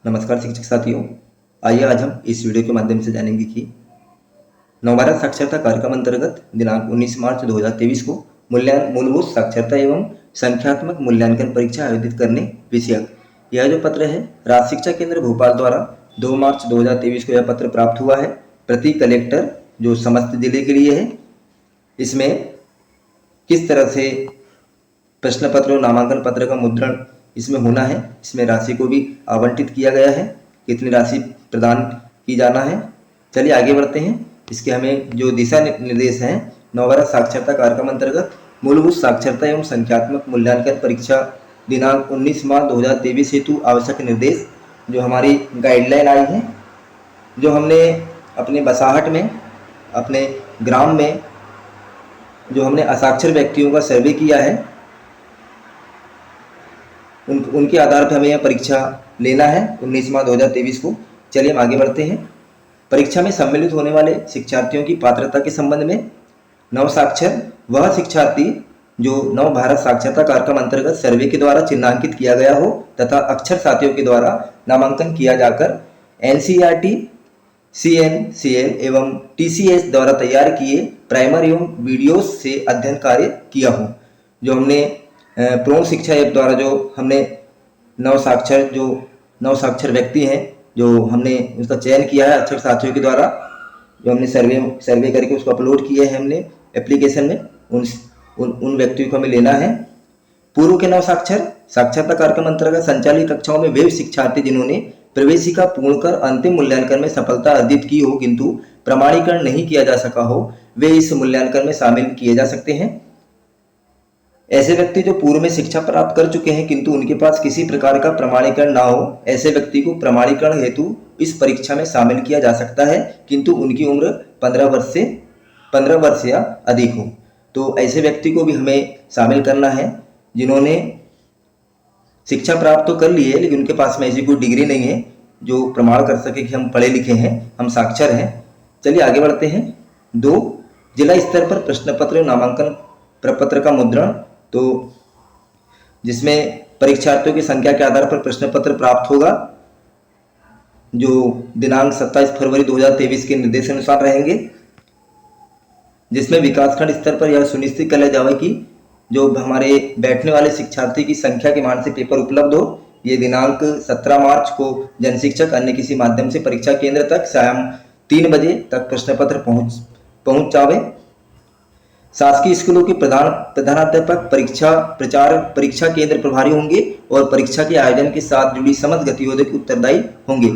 नमस्कार शिक्षक साथियों, आइए आज हम इस वीडियो के माध्यम से जानेंगे कि नवभारत साक्षरता कार्यक्रम अंतर्गत दिनांक 19 मार्च 2023 को मूलभूत साक्षरता एवं संख्यात्मक मूल्यांकन परीक्षा आयोजित करने विषयक यह जो पत्र है राज्य शिक्षा केंद्र भोपाल द्वारा 2 मार्च 2023 को यह पत्र प्राप्त हुआ है प्रति कलेक्टर जो समस्त जिले के लिए है। इसमें किस तरह से प्रश्न पत्र और नामांकन पत्र का मुद्रण इसमें होना है, इसमें राशि को भी आवंटित किया गया है, कितनी राशि प्रदान की जाना है। चलिए आगे बढ़ते हैं। इसके हमें जो दिशा निर्देश हैं नवभारत साक्षरता कार्यक्रम अंतर्गत मूलभूत साक्षरता एवं संख्यात्मक मूल्यांकन परीक्षा दिनांक 19 मार्च 2023 हेतु आवश्यक निर्देश जो हमारी गाइडलाइन आई है, जो हमने अपने बसाहट में अपने ग्राम में जो हमने असाक्षर व्यक्तियों का सर्वे किया है उनके आधार पर हमें यह परीक्षा लेना है 19 मार्च 2023 को। चलिए हम आगे बढ़ते हैं। परीक्षा में सम्मिलित होने वाले शिक्षार्थियों की पात्रता के संबंध में नव साक्षर वह शिक्षार्थी जो नव भारत साक्षरता कार्यक्रम अंतर्गत सर्वे के द्वारा चिन्हांकित किया गया हो तथा अक्षर साथियों के द्वारा नामांकन किया जाकर NCERT, CNCL एवं TCS द्वारा तैयार किए प्राइमर एवं वीडियोस से अध्ययन कार्य किया हो। जो हमने प्रौढ़ शिक्षा ऐप द्वारा जो हमने नव साक्षर व्यक्ति हैं जो हमने उसका चयन किया है अक्षर साथियों के द्वारा, जो हमने सर्वे करके उसको अपलोड किए हैं हमने एप्लीकेशन में, उन व्यक्तियों को हमें लेना है। पूर्व के नव साक्षरता कार्यक्रम अंतर्गत संचालित कक्षाओं में वे शिक्षार्थी जिन्होंने प्रवेशिका पूर्ण कर अंतिम मूल्यांकन में सफलता अर्जित की हो किंतु प्रमाणीकरण नहीं किया जा सका हो, वे इस मूल्यांकन में शामिल किए जा सकते हैं। ऐसे व्यक्ति जो पूर्व में शिक्षा प्राप्त कर चुके हैं किंतु उनके पास किसी प्रकार का प्रमाणीकरण ना हो, ऐसे व्यक्ति को प्रमाणीकरण हेतु इस परीक्षा में शामिल किया जा सकता है किंतु उनकी उम्र 15 वर्ष या अधिक हो। तो ऐसे व्यक्ति को भी हमें शामिल करना है जिन्होंने शिक्षा प्राप्त तो कर ली है लेकिन उनके पास में ऐसी कोई डिग्री नहीं है जो प्रमाण कर सके कि हम पढ़े लिखे हैं, हम साक्षर हैं। चलिए आगे बढ़ते हैं। 2, जिला स्तर पर प्रश्न पत्र और नामांकन प्रपत्र का मुद्रण, तो जिसमें परीक्षार्थियों की संख्या के आधार पर प्रश्न पत्र प्राप्त होगा जो दिनांक 27 फरवरी 2023 के निर्देशानुसार रहेंगे, जिसमें विकासखंड स्तर पर यह सुनिश्चित कर लिया जाए कि जो हमारे बैठने वाले शिक्षार्थी की संख्या के मान से पेपर उपलब्ध हो। ये दिनांक 17 मार्च को जनशिक्षक अन्य किसी माध्यम से परीक्षा केंद्र तक शाम 3 बजे तक प्रश्न पत्र पहुंच जावे। शासकीय स्कूलों के प्रधानाध्यापक परीक्षा केंद्र प्रभारी होंगे और परीक्षा के आयोजन के साथ जुड़ी समस्त गतिविधियों के उत्तरदायी होंगे।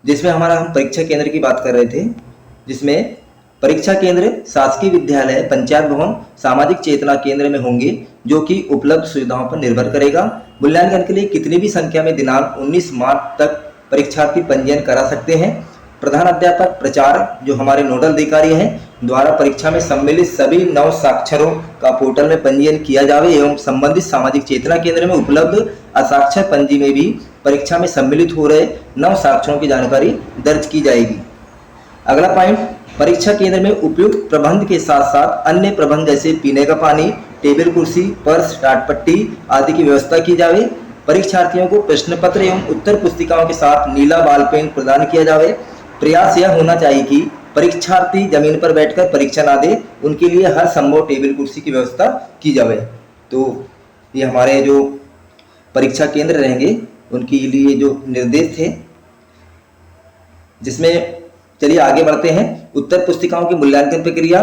जिसमें हम परीक्षा केंद्र की बात कर रहे थे, जिसमें परीक्षा केंद्र शासकीय विद्यालय, पंचायत भवन, सामाजिक चेतना केंद्र में होंगे जो कि उपलब्ध सुविधाओं पर निर्भर करेगा। मूल्यांकन के लिए कितनी भी संख्या में दिनांक 19 मार्च तक परीक्षार्थी पंजीयन करा सकते हैं। प्रधान अध्यापक प्रचार जो हमारे नोडल अधिकारी हैं द्वारा परीक्षा में सम्मिलित सभी नव साक्षरों का पोर्टल में पंजीयन किया जावे एवं संबंधित सामाजिक चेतना केंद्र में उपलब्ध असाक्षर पंजी में भी परीक्षा में सम्मिलित हो रहे नव साक्षरों की जानकारी दर्ज की जाएगी। अगला पॉइंट, परीक्षा केंद्र में उपयुक्त प्रबंध के साथ साथ अन्य प्रबंध जैसे पीने का पानी, टेबल कुर्सी, पर्स, टाट पट्टी आदि की व्यवस्था की जावे। परीक्षार्थियों को प्रश्न पत्र एवं उत्तर पुस्तिकाओं के साथ नीला बॉल पेन प्रदान किया जावे। प्रयास यह होना चाहिए कि परीक्षार्थी जमीन पर बैठकर परीक्षा ना दे, उनके लिए हर संभव टेबल कुर्सी की व्यवस्था की जावे। तो ये हमारे जो परीक्षा केंद्र रहेंगे उनके लिए जो निर्देश थे, जिसमें चलिए आगे बढ़ते हैं। उत्तर पुस्तिकाओं की मूल्यांकन प्रक्रिया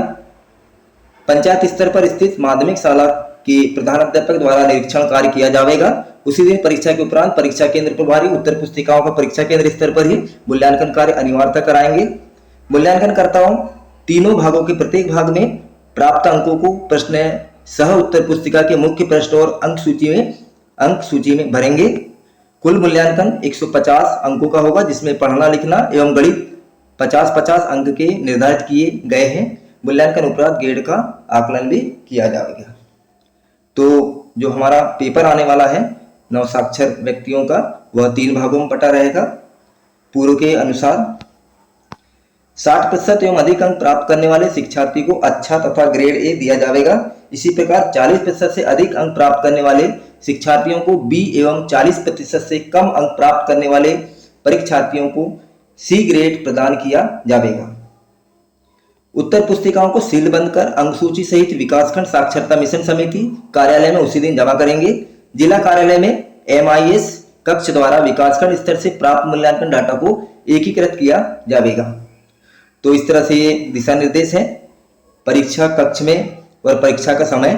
पंचायत स्तर पर स्थित माध्यमिक शाला के प्रधानाध्यापक द्वारा निरीक्षण कार्य किया जाएगा। उसी दिन परीक्षा के उपरांत परीक्षा केंद्र प्रभारी उत्तर पुस्तिकाओं का परीक्षा केंद्र स्तर पर ही मूल्यांकन कार्य अनिवार्यता कराएंगे। मूल्यांकनकर्ताओं तीनों भागों के प्रत्येक भाग में प्राप्त अंकों को प्रश्न सह उत्तर पुस्तिका के मुख्य प्रश्न और अंक सूची में भरेंगे। कुल मूल्यांकन 150 अंकों का होगा, जिसमें पढ़ना लिखना एवं गणित 50-50 अंक के निर्धारित किए गए हैं। मूल्यांकन उपरांत ग्रेड का आकलन भी किया जाएगा। तो जो हमारा पेपर आने वाला है नवसाक्षर व्यक्तियों का, वह 3 भागों में बटा रहेगा। पूर्व के अनुसार 60% एवं अधिक अंक प्राप्त करने वाले शिक्षार्थी को अच्छा तथा ग्रेड ए दिया जाएगा। इसी प्रकार 40% से अधिक अंक प्राप्त करने वाले शिक्षार्थियों को बी एवं 40% से कम अंक प्राप्त करने वाले परीक्षार्थियों को सी ग्रेड प्रदान किया जाएगा। उत्तर पुस्तिकाओं को सीलबंद कर अंकसूची सहित विकासखंड साक्षरता मिशन समिति कार्यालय में उसी दिन जमा करेंगे। जिला कार्यालय में MIS कक्ष द्वारा विकासखंड स्तर से प्राप्त मूल्यांकन डाटा को एकीकृत किया जाएगा। तो इस तरह से ये दिशा निर्देश है। परीक्षा कक्ष में और परीक्षा का समय,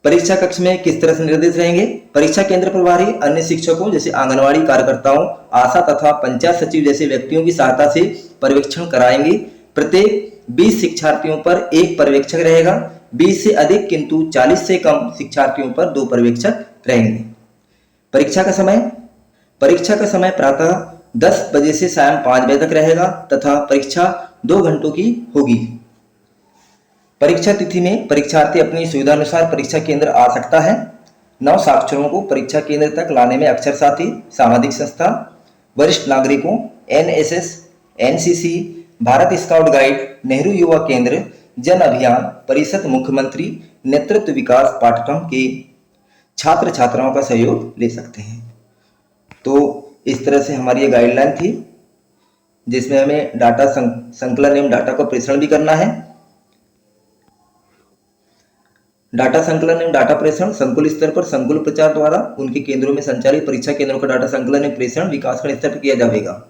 परीक्षा कक्ष में किस तरह से निर्देश रहेंगे। परीक्षा केंद्र प्रभारी अन्य शिक्षकों जैसे आंगनवाड़ी कार्यकर्ताओं, आशा तथा पंचायत सचिव जैसे व्यक्तियों की सहायता से पर्यवेक्षण कराएंगे। प्रत्येक 20 शिक्षार्थियों पर एक पर्यवेक्षक रहेगा। 20 से अधिक किंतु 40 से कम शिक्षार्थियों पर 2 पर्यवेक्षक रहेंगे। परीक्षा का समय प्रातः 10 बजे से शाम 5 बजे तक रहेगा तथा परीक्षा 2 घंटों की होगी। परीक्षा तिथि में परीक्षार्थी अपनी सुविधा अनुसार परीक्षा केंद्र आ सकता है। नव साक्षरों को परीक्षा केंद्र तक लाने में अक्षर साथी, सामाजिक संस्था, वरिष्ठ नागरिकों, NSS, NCC, Bharat scout guide, Nehru युवा केंद्र, जन अभियान परिषद, मुख्यमंत्री नेतृत्व विकास पाठ्यक्रम के छात्र छात्राओं का सहयोग ले सकते हैं। तो इस तरह से हमारी ये गाइडलाइन थी जिसमें हमें डाटा संकलन एवं डाटा को प्रेषण भी करना है। डाटा संकलन एवं डाटा प्रेषण संकुल स्तर पर संकुल प्रचार द्वारा उनके केंद्रों में संचालित परीक्षा केंद्रों का डाटा संकलन एवं प्रेषण विकासखंड स्तर पर किया जाएगा,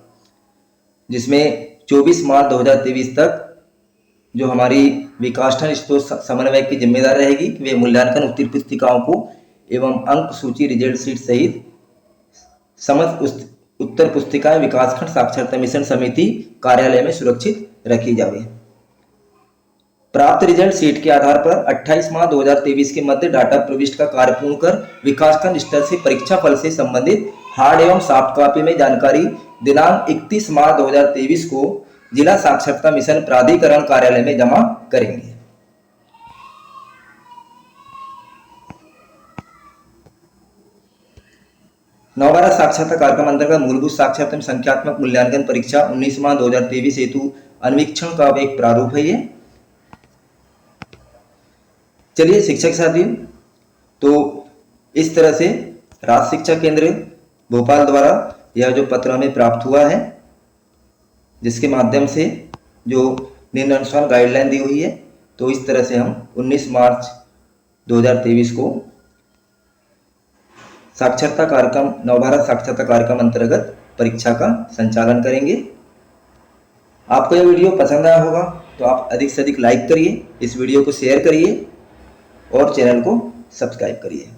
जिसमें 24 मार्च 2023 तक जो हमारी विकासखंड स्तर समन्वयक की जिम्मेदारी रहेगी कि वे मूल्यांकन उत्तर पुस्तिकाओं को एवं अंक सूची रिजल्ट शीट सहित समस्त उत्तर पुस्तिकाएं विकासखंड साक्षरता मिशन समिति कार्यालय में सुरक्षित रखी जाए। प्राप्त रिजल्ट शीट के आधार पर 28 मार्च 2023 के मध्य डाटा प्रविष्ट का कार्य पूर्ण कर विकासखंड स्तर से परीक्षा फल से संबंधित हार्ड एवं सॉफ्ट कॉपी में जानकारी दिनांक 31 मार्च 2023 को जिला साक्षरता मिशन प्राधिकरण कार्यालय में जमा करेंगे। नवभारत साक्षरता कार्यक्रम अंतर्गत मूलभूत साक्षरता में संख्यात्मक मूल्यांकन परीक्षा 19 मार्च 2023 हेतु अन्वीक्षण का एक प्रारूप है ये। चलिए शिक्षक साथियों, तो इस तरह से राज्य शिक्षा केंद्र भोपाल द्वारा यह जो पत्र हमें प्राप्त हुआ है, जिसके माध्यम से जो निम्नानुसार गाइडलाइन दी हुई है, तो इस तरह से हम 19 मार्च 2023 को साक्षरता कार्यक्रम नवभारत साक्षरता कार्यक्रम अंतर्गत परीक्षा का संचालन करेंगे। आपको यह वीडियो पसंद आया होगा तो आप अधिक से अधिक लाइक करिए, इस वीडियो को शेयर करिए और चैनल को सब्सक्राइब करिए।